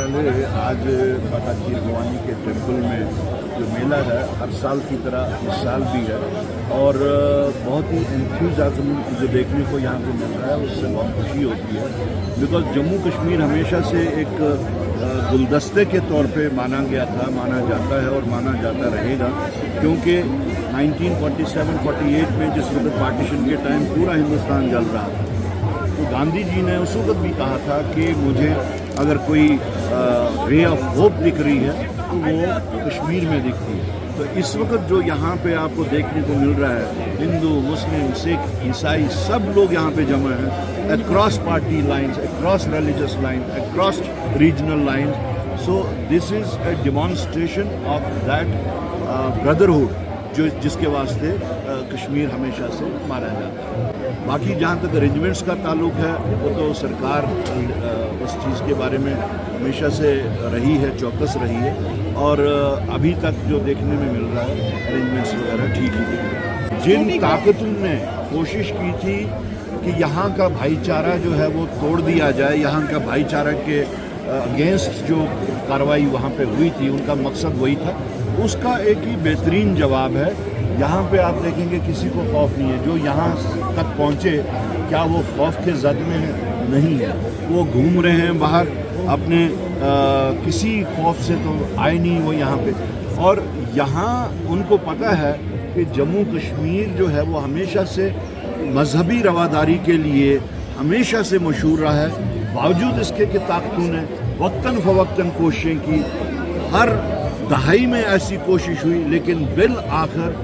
पहले आज माता खीर भवानी के टेम्पल में जो मेला है हर साल की तरह इस साल भी है और बहुत ही एंथुसियाज्म जो देखने को यहाँ पे मिल रहा है उससे बहुत खुशी होती है। बिकॉज जम्मू कश्मीर हमेशा से एक गुलदस्ते के तौर पे माना गया था, माना जाता है और माना जाता रहेगा, क्योंकि 1947-48 में जिस वक्त पार्टीशन के टाइम पूरा हिंदुस्तान जल रहा था, तो गांधी जी ने उस वक्त भी कहा था कि मुझे अगर कोई रे ऑफ होप दिख रही है तो वो कश्मीर में दिखती है। तो इस वक्त जो यहाँ पे आपको देखने को मिल रहा है, हिंदू, मुस्लिम, सिख, ईसाई सब लोग यहाँ पे जमा हैं, across party lines, across religious line, across regional lines. So this is a demonstration of that brotherhood जो जिसके वास्ते कश्मीर हमेशा से माना जाता है। बाकी जहाँ तक अरेंजमेंट्स का ताल्लुक है वो तो सरकार उस चीज़ के बारे में हमेशा से रही है, चौकस रही है और अभी तक जो देखने में मिल रहा है अरेंजमेंट्स वगैरह ठीक ही दिख रहे हैं। जिन ताकतों ने कोशिश की थी कि यहाँ का भाईचारा जो है वो तोड़ दिया जाए, यहाँ का भाईचारा के अगेंस्ट जो कार्रवाई वहाँ पे हुई थी उनका मकसद वही था, उसका एक ही बेहतरीन जवाब है। यहाँ पे आप देखेंगे किसी को खौफ नहीं है, जो यहाँ तक पहुँचे क्या वो खौफ के जद में नहीं है, वो घूम रहे हैं बाहर अपने किसी खौफ से तो आए नहीं वो यहाँ पे। और यहाँ उनको पता है कि जम्मू कश्मीर जो है वो हमेशा से मजहबी रवादारी के लिए हमेशा से मशहूर रहा है। बावजूद इसके कि ताकतों ने वक्तन फवक्तन कोशिशें की, हर दहाई में ऐसी कोशिश हुई, लेकिन बिल आखिर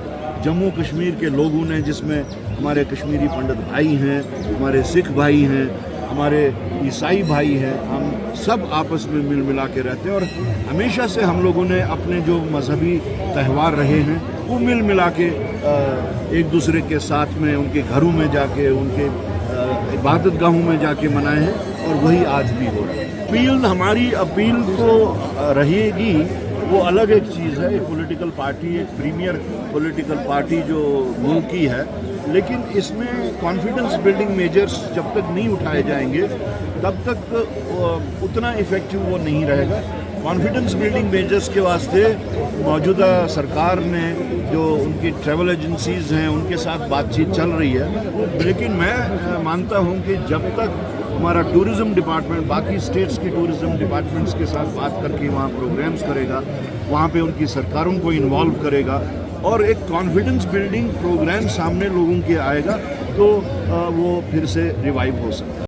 जम्मू कश्मीर के लोगों ने, जिसमें हमारे कश्मीरी पंडित भाई हैं, हमारे सिख भाई हैं, हमारे ईसाई भाई हैं, हम सब आपस में मिल मिला के रहते हैं और हमेशा से हम लोगों ने अपने जो मजहबी त्यौहार रहे हैं वो मिल मिला के एक दूसरे के साथ में उनके घरों में जाके, उनके इबादत गाहों में जाके मनाए हैं और वही आज भी हो रहा है। हमारी अपील तो रहेगी, वो अलग एक चीज़ है। एक पॉलिटिकल पार्टी, एक प्रीमियर पॉलिटिकल पार्टी जो मुल्क की है, लेकिन इसमें कॉन्फिडेंस बिल्डिंग मेजर्स जब तक नहीं उठाए जाएंगे तब तक उतना इफ़ेक्टिव वो नहीं रहेगा। कॉन्फिडेंस बिल्डिंग मेजर्स के वास्ते मौजूदा सरकार ने जो उनकी ट्रैवल एजेंसीज़ हैं उनके साथ बातचीत चल रही है, लेकिन मैं मानता हूं कि जब तक हमारा टूरिज़्म डिपार्टमेंट बाकी स्टेट्स की टूरिज़्म डिपार्टमेंट्स के साथ बात करके वहाँ प्रोग्राम्स करेगा, वहाँ पे उनकी सरकारों को इन्वॉल्व करेगा और एक कॉन्फिडेंस बिल्डिंग प्रोग्राम सामने लोगों के आएगा, तो वो फिर से रिवाइव हो सकता है।